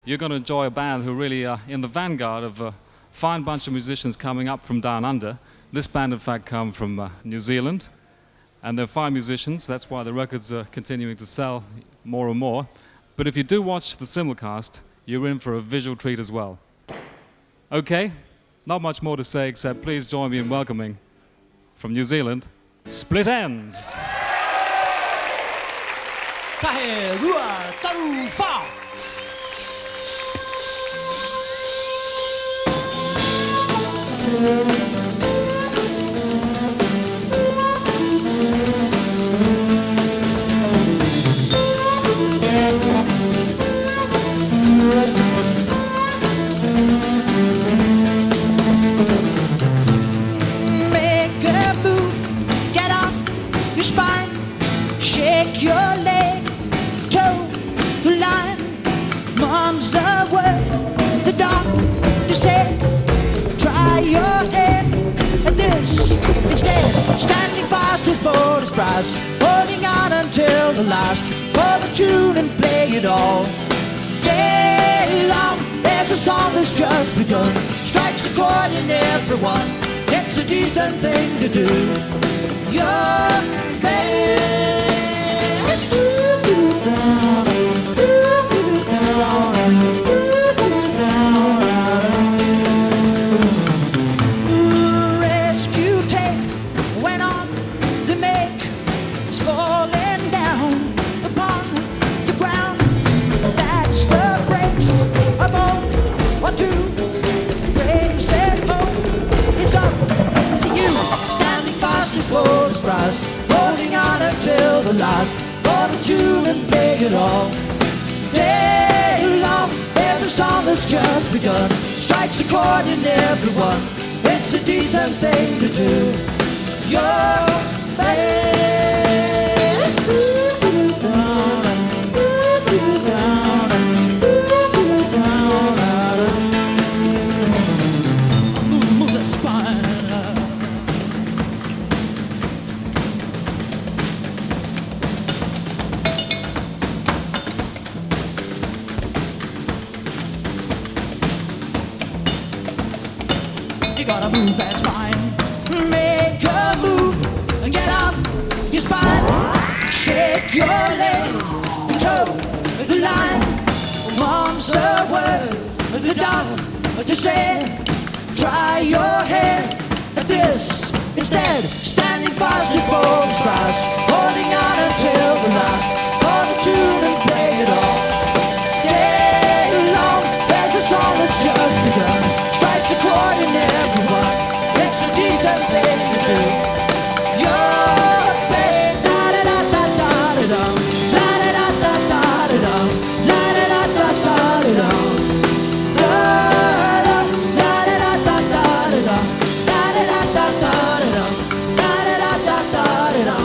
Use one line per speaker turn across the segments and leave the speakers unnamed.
you're going to enjoy a band who really are in the vanguard of a fine bunch of musicians coming up from down under. This band, in fact, come from New Zealand, and they're fine musicians. That's why the records are continuing to sell more and more. But if you do watch the simulcast, you're in for a visual treat as well. Okay, not much more to say except please join me in welcoming, from New Zealand, Split Enz.
Tahe rua taru fa.
Make a move, get off your spine, shake your leg, toe the line. Mom's the word, the doctor said, try your head at this instead. Standing fast as bold as brass, holding on until the last. For the tune and play it all day long. There's a song that's just begun, strikes a chord in everyone. It's a decent thing to do. Your best. Rescue tape went on the make, is falling down upon the ground. That's the breaks, a bone or two, breaks it home. It's up to you, standing fast and bold as brass, holding on until the last. For the tune and play it all day long. There's a song that's just begun, strikes a chord in everyone. It's a decent thing to do. Your best. Move the spine. You gotta move that spine. Make a move and get up your spine. Shake your leg, toe the line. Mom's the word, the doctor to say, try your head at this instead. Standing fast and bold as brass, holding on until the last. For the tune and play it all day long. There's a song that's just begun, strikes a chord in everyone. It's a decent thing to do. Your best. La da da da da da da. La da da da da da da. La da da da da da da. La da da da da da da. La da da da da da da. La da da da da da da.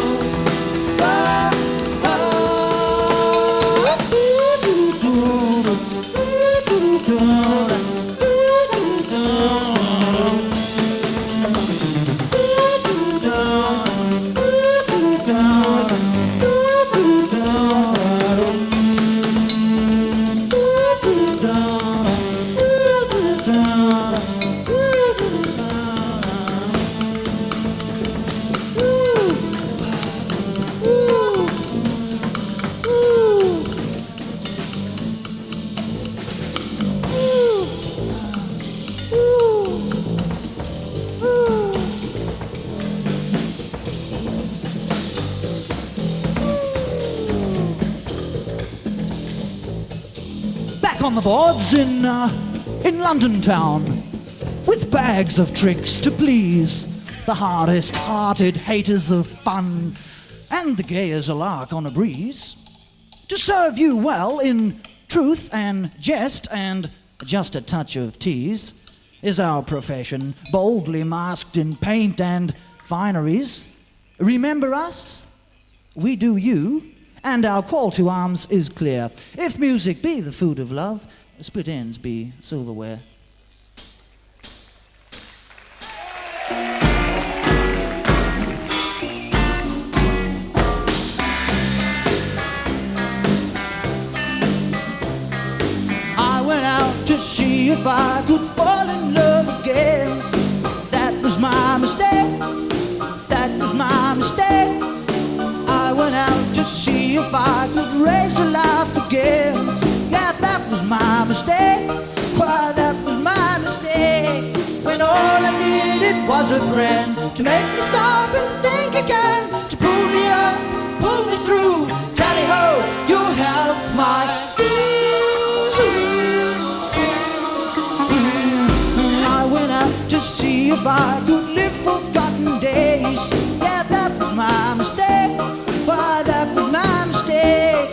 On the boards in London town, with bags of tricks to please the hardest-hearted haters of fun and the gay as a lark on a breeze. To serve you well in truth and jest and just a touch of tease is our profession, boldly masked in paint and fineries. Remember us? We do you. And our call to arms is clear. If music be the food of love, split ends be silverware. I went to see if I could fall in love again. That was my mistake. That was my mistake. I went out to see if I could raise a laugh again. Yeah, that was my mistake. Why, that was my mistake. When all I needed was a friend to make me stop and think again, to pull me up, pull me through. Tally ho, you'll help my I went out to see if I could live forgotten days. Yeah, that was my mistake. Why, that was my mistake.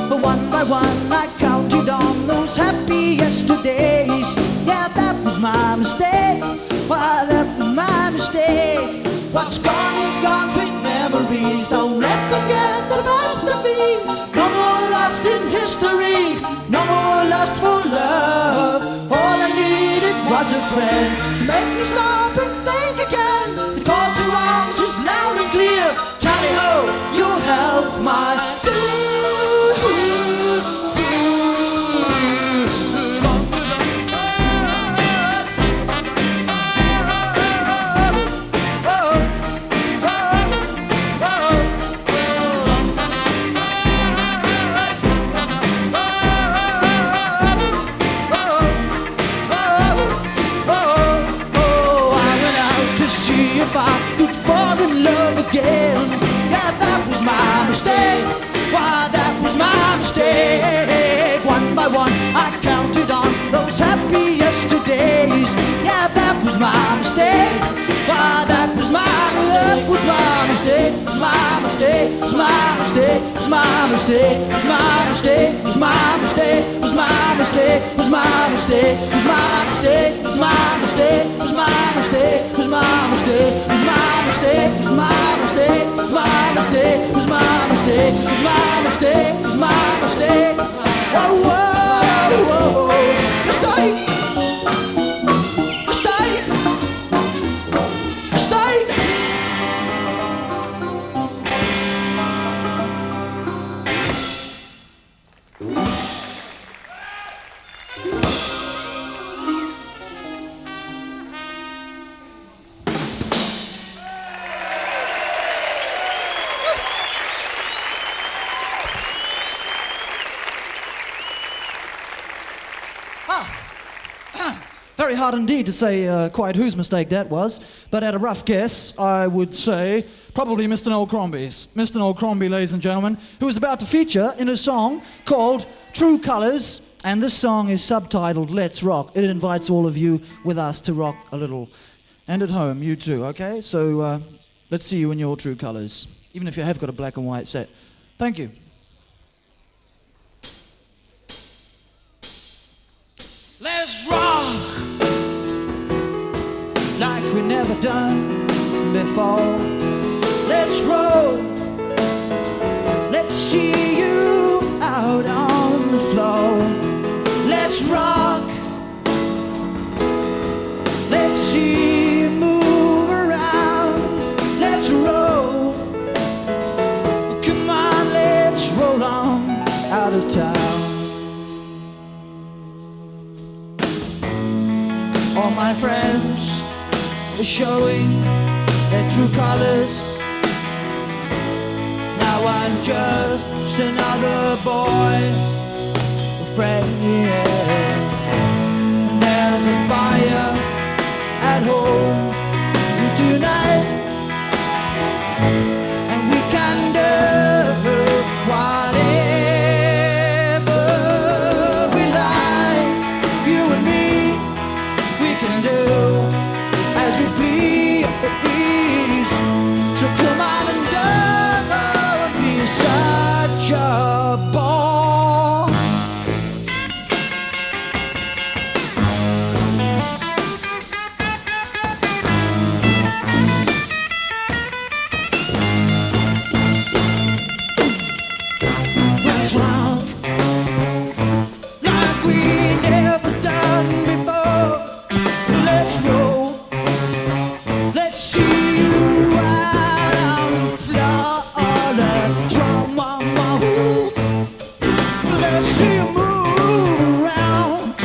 But one by one I counted on those happy yesterdays. Yeah, that was my mistake. Why, that was my mistake. What's gone is gone, sweet memories. Don't let them get the best of me. No more lost in history. No more lust for love. All I needed was a friend to make me stop and think again. The call to arms is loud and clear. Tally ho, you'll help my if I could fall in love again. Yeah, that was my mistake. Why, that was my mistake. One by one I counted on those happy yesterdays. Yeah, that was my mistake. Why, that was my mistake. It's my mistake. It's my mistake. It's my mistake. It's my mistake. It's my mistake. It's my mistake. It's my mistake. It's my mistake. It's my mistake. It's my mistake. It's my mistake. It's my mistake. It's my mistake. It's my mistake. It's my mistake. It's my mistake. It's my mistake. Whoa, whoa, whoa. Mistake. Mistake. Mistake. Very hard indeed to say quite whose mistake that was, but at a rough guess, I would say probably Mr. Noel Crombie's. Mr. Noel Crombie, ladies and gentlemen, who is about to feature in a song called True Colours, and this song is subtitled Let's Rock. It invites all of you with us to rock a little. And at home, you too, okay? So let's see you in your true colours, even if you have got a black and white set. Thank you. Let's rock like we never done before. Let's roll. Let's see you out on the floor. Let's rock. Let's see you move around. Let's roll. Come on, let's roll on out of town. All my friends are showing their true colors. Now I'm just another boy, afraid, yeah. And there's a fire at home tonight, and we can do whatever we like. You and me, we can do as we please. So come on and don't be such a bore. Let's rock like we never done before. Let's roll. Let's see you out on the floor. Let's roll, mama. Let's see you move around.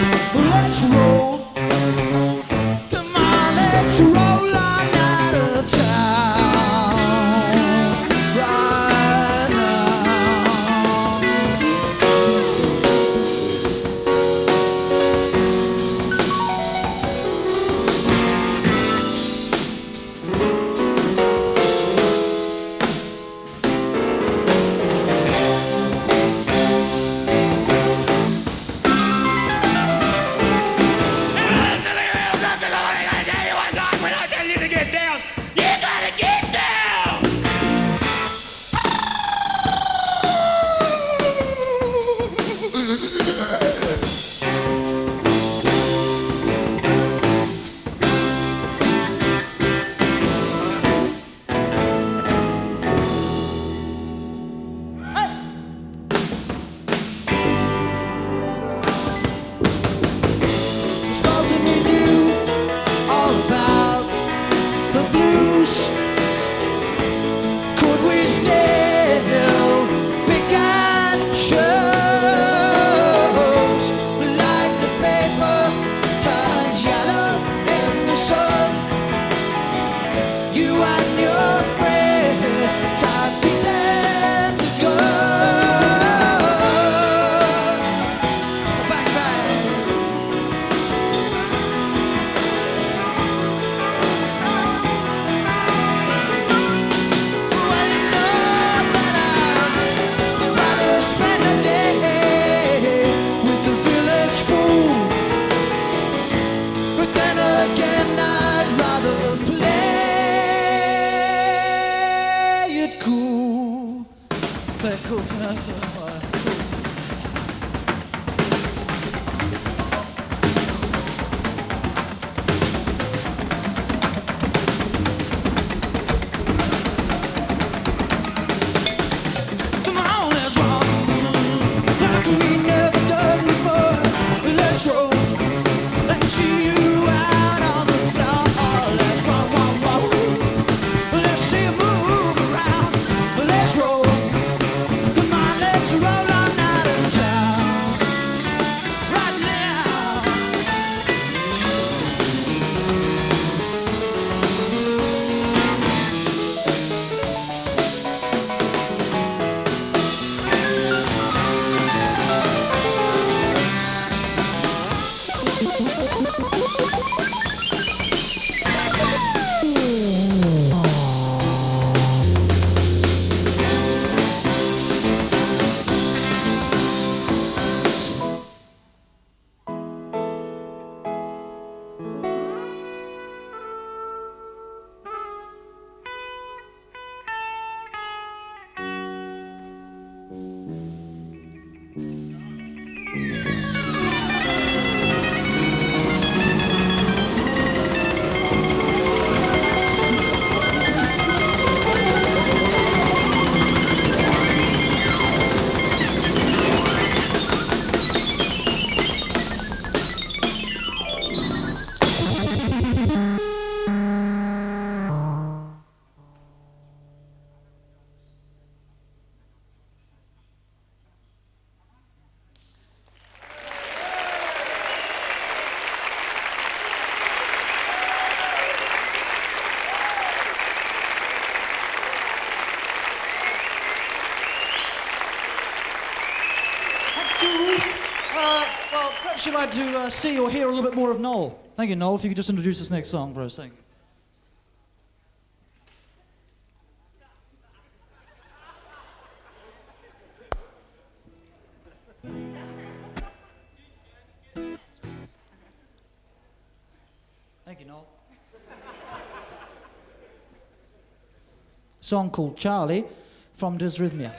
actually like to see or hear a little bit more of Noel. Thank you, Noel. If you could just introduce this next song for us. Thank you. Thank you, Noel. Song called Charlie from Dysrhythmia.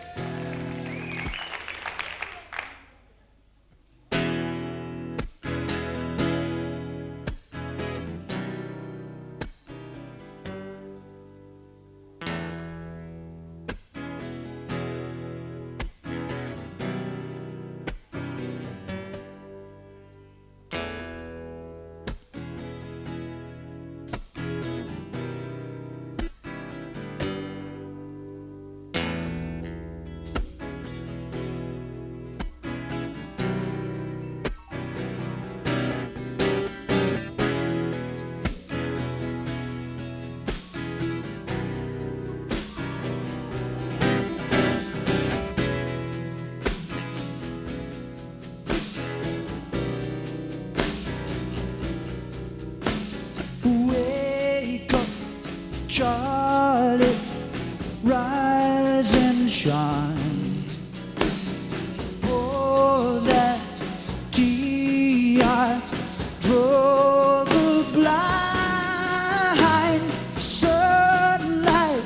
Wake up, Charlie, rise and shine. Pour that tea, I draw the blind. Sunlight,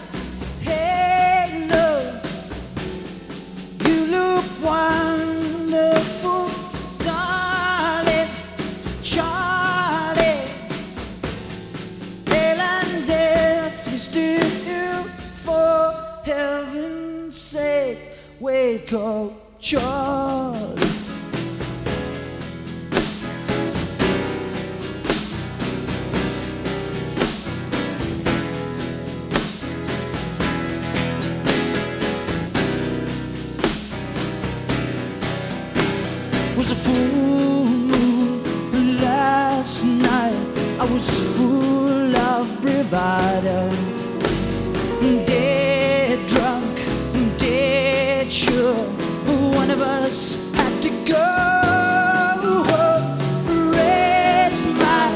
halo, you look wonderful, darling, Charlie. Still, for heaven's sake, wake up, Charlie. Was a full moon last night. I was full of bravado. Dead drunk, dead sure, one of us had to go. Raise my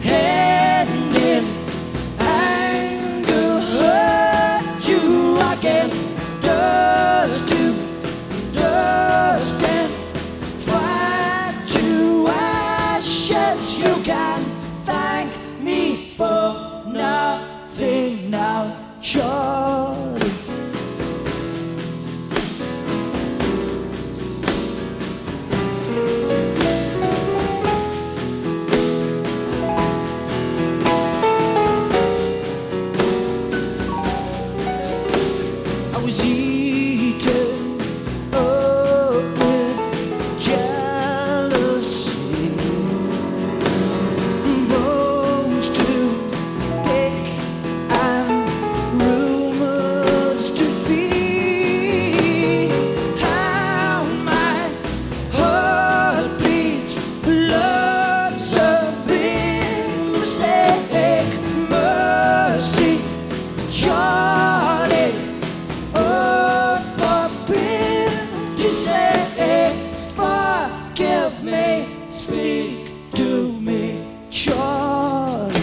hand in anger, hurt you, I can dust to dust and fire to ashes. You can thank me for nothing now, Charlie. I was eaten up with jealousy, bones to pick and rumors to feed. How my heart beats, love's a big mistake. Mercy, Charlie, oh, forbid to say, forgive me, speak to me, Charlie.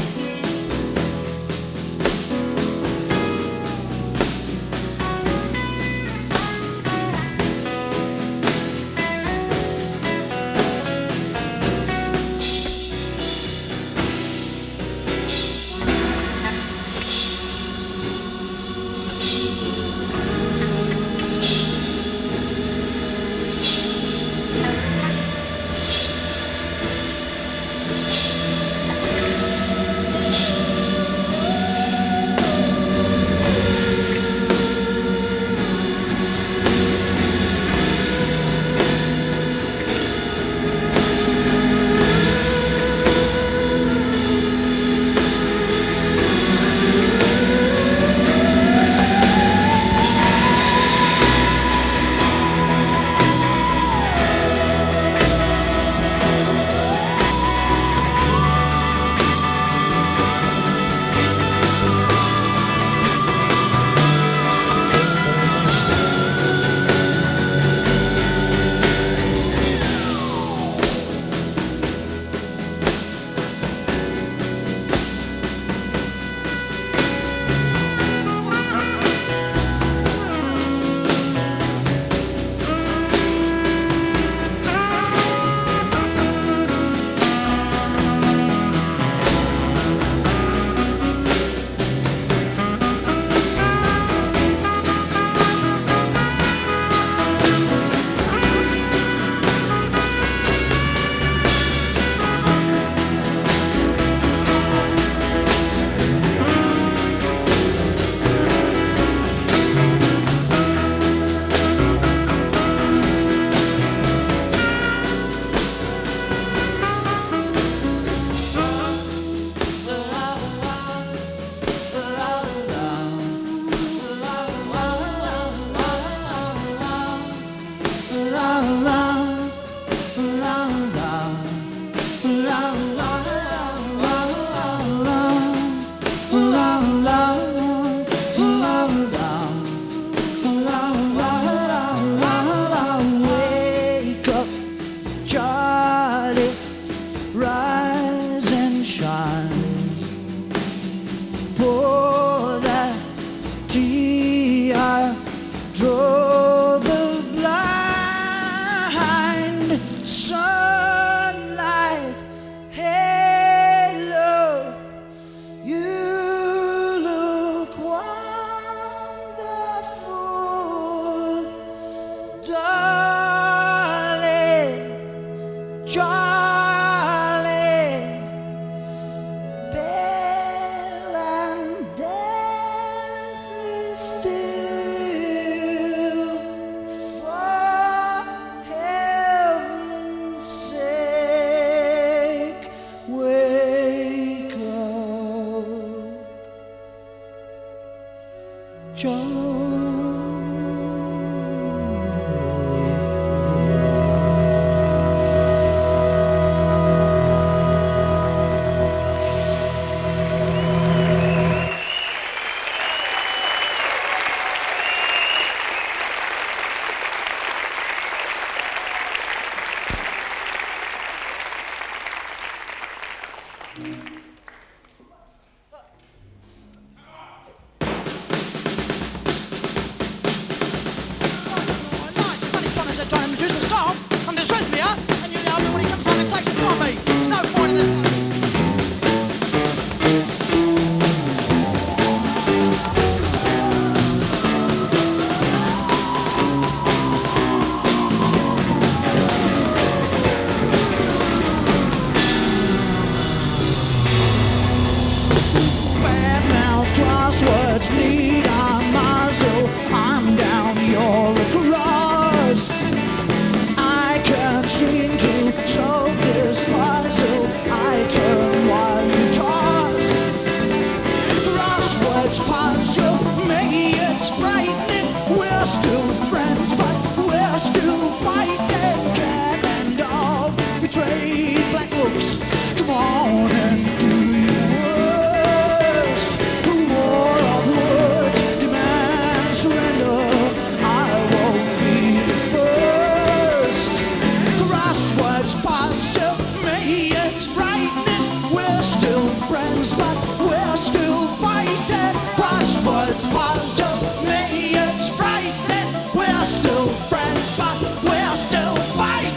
let it rise and shine. Pour that tea, I draw the blind sunlight halo. You look wonderful, darling, Charlie, pale and deathly still. For heaven's sake, wake up, Charlie. Crosswords need a muzzle. I'm down, you're across. I can't seem to solve this puzzle. I turn while you toss. Crosswords puzzle, maybe it's frightening. We're still friends, but we're still fighting. Cat and dog betrayed black looks. Come on and do your worst. War of words demands surrender. I won't be the first. Crosswords puzzle, maybe it's frightening. We're still friends, but we're still fighting. Crosswords puzzle, maybe it's frightening. We're still friends, but we're still fighting.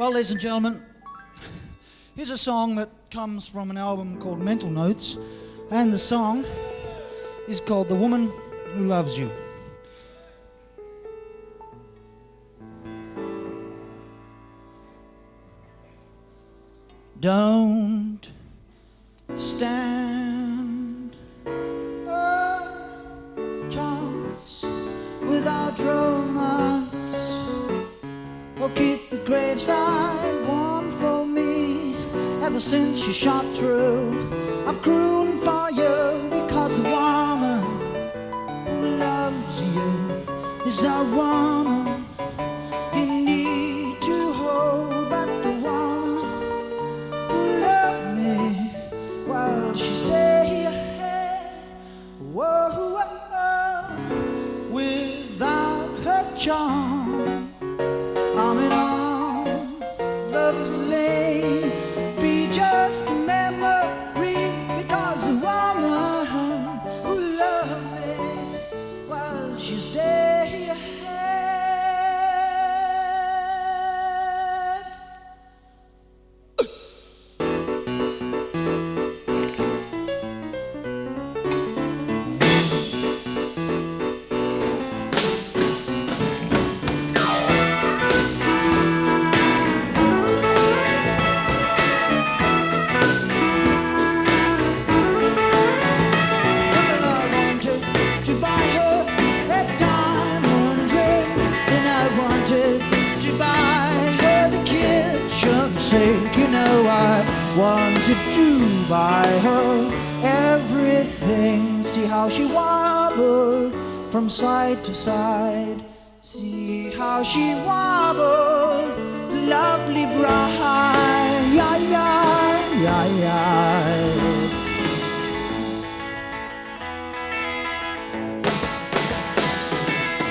Well, ladies and gentlemen, here's a song that comes from an album called Mental Notes, and the song is called The Woman Who Loves You. Don't stand a chance without romance, or keep the graveside warm for me. Ever since you shot through, I've crooned for you, because the woman who loves you is the woman you need to hold. But the woman who loved me while she's dead, whoa, whoa, whoa, without her charm, I'm in on lover's lane, be just a memory, because the woman who loved me while she's dead. You know, I wanted to buy her everything. See how she wobbled from side to side. See how she wobbled, lovely bride. Yeah, yeah, yeah, yeah.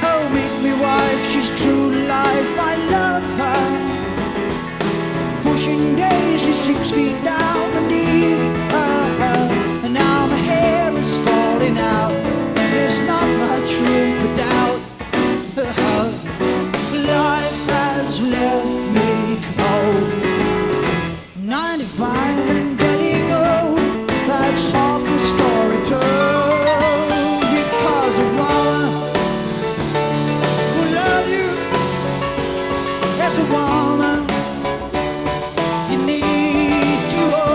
Oh, make me wife, she's true to life. I love her. Pushing daisy 6 feet down beneath her, and now my hair is falling out. There's not much room for doubt. Life has left me cold. 95 and getting old, that's half the story told. Because a woman will love you as the woman you need to hold.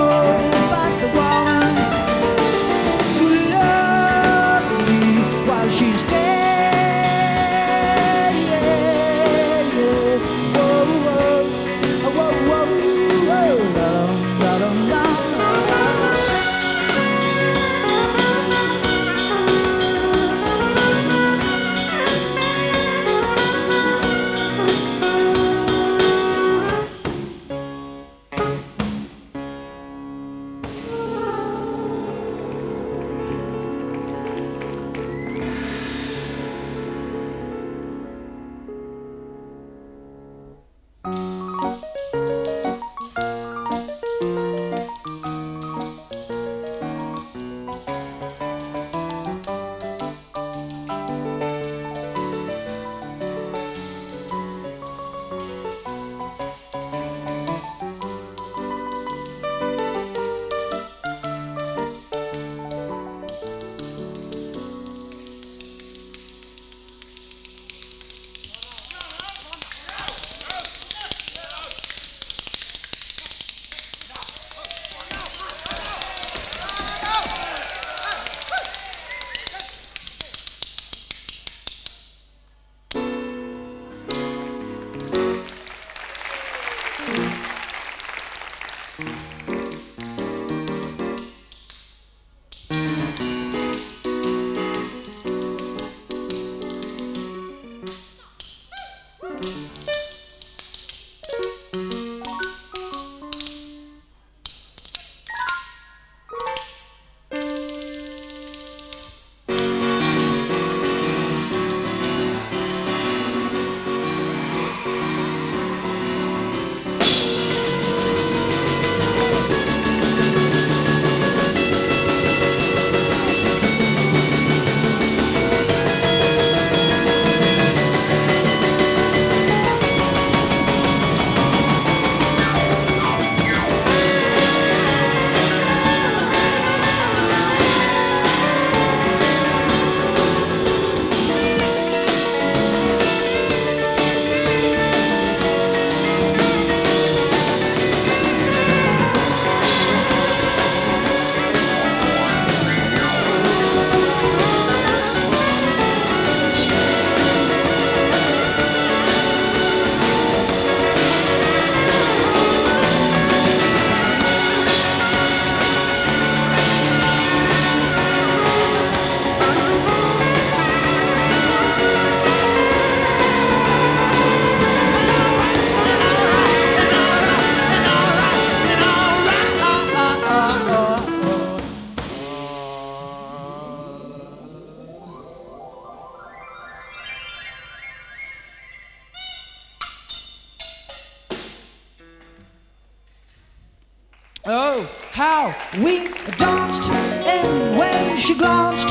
Oh, how we danced, and when she glanced,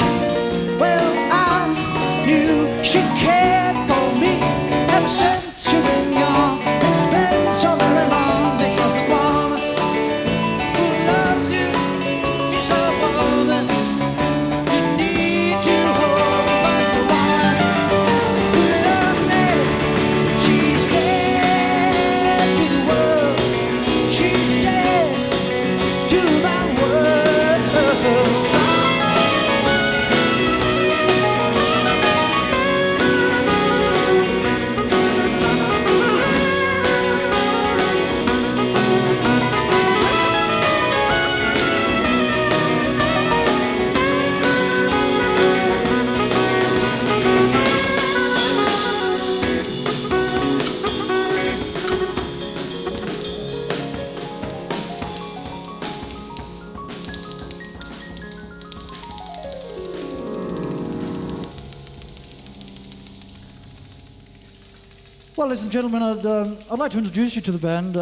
well, I knew she cared for me. Ever since you've been gone, it's been so very long, because the woman who loves you is a woman you need to hold. But the woman who loves me, she's dead to the world. She's dead to the world. Well, ladies and gentlemen, I'd like to introduce you to the band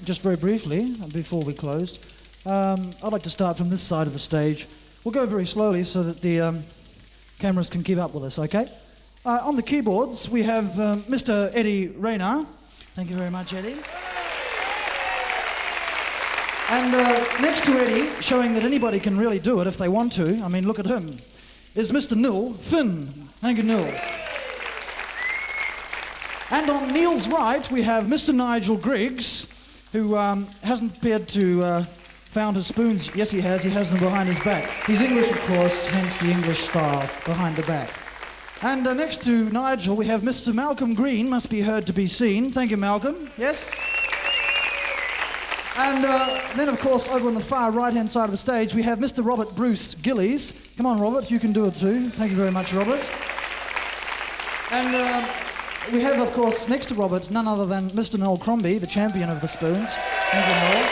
just very briefly before we close. I'd like to start from this side of the stage. We'll go very slowly so that the cameras can keep up with us, okay? On the keyboards, we have Mr. Eddie Rayner. Thank you very much, Eddie. And next to Eddie, showing that anybody can really do it if they want to, I mean, look at him, is Mr. Nile Finn. Thank you, Nile. And on Neil's right, we have Mr. Nigel Griggs, who hasn't appeared to found his spoons. Yes, he has them behind his back. He's English, of course, hence the English style, behind the back. And next to Nigel, we have Mr. Malcolm Green, must be heard to be seen. Thank you, Malcolm. Yes? And then, of course, over on the far right-hand side of the stage, we have Mr. Robert Bruce Gillies. Come on, Robert, you can do it too. Thank you very much, Robert. And we have, of course, next to Robert, none other than Mr. Noel Crombie, the champion of the spoons. Thank you, Noel.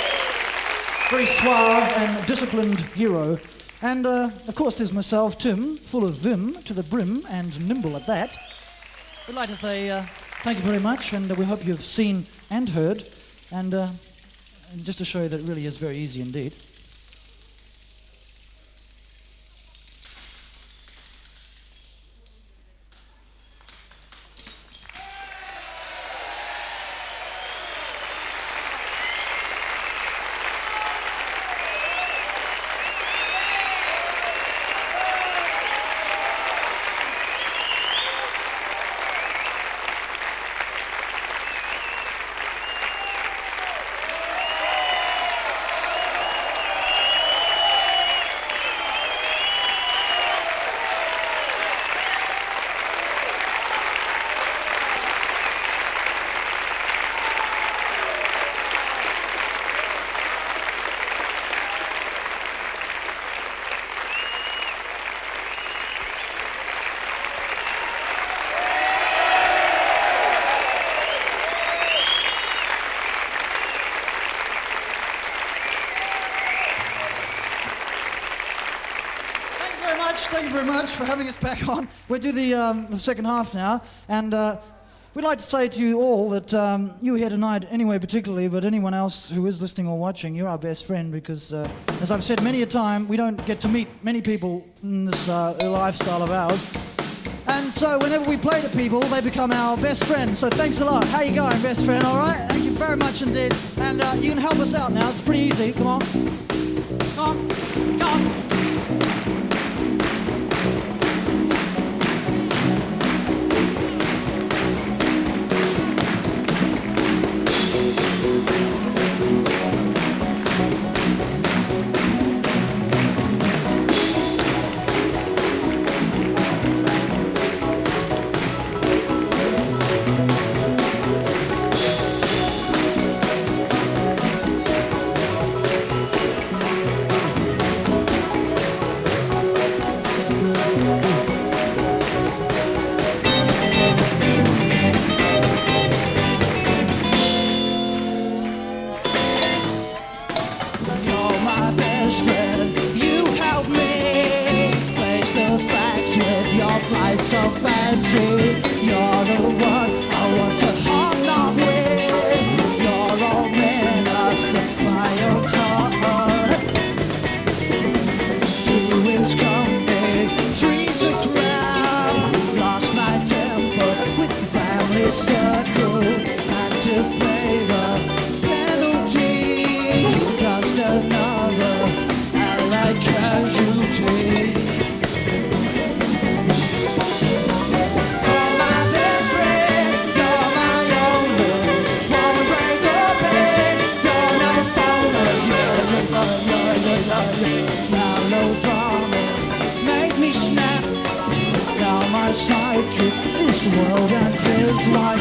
Very suave and disciplined hero. And, of course, there's myself, Tim, full of vim to the brim and nimble at that. We'd like to say thank you very much, and we hope you've seen and heard. And just to show you that it really is very easy indeed. Thank you very much for having us back on. We'll do the second half now, and we'd like to say to you all that you here tonight, anyway particularly, but anyone else who is listening or watching, you're our best friend because, as I've said many a time, we don't get to meet many people in this lifestyle of ours. And so whenever we play to people, they become our best friends. So thanks a lot. How you going, best friend? All right? Thank you very much indeed. And you can help us out now. It's pretty easy. Come on. Come on. Come on. naked is the world, and here's why.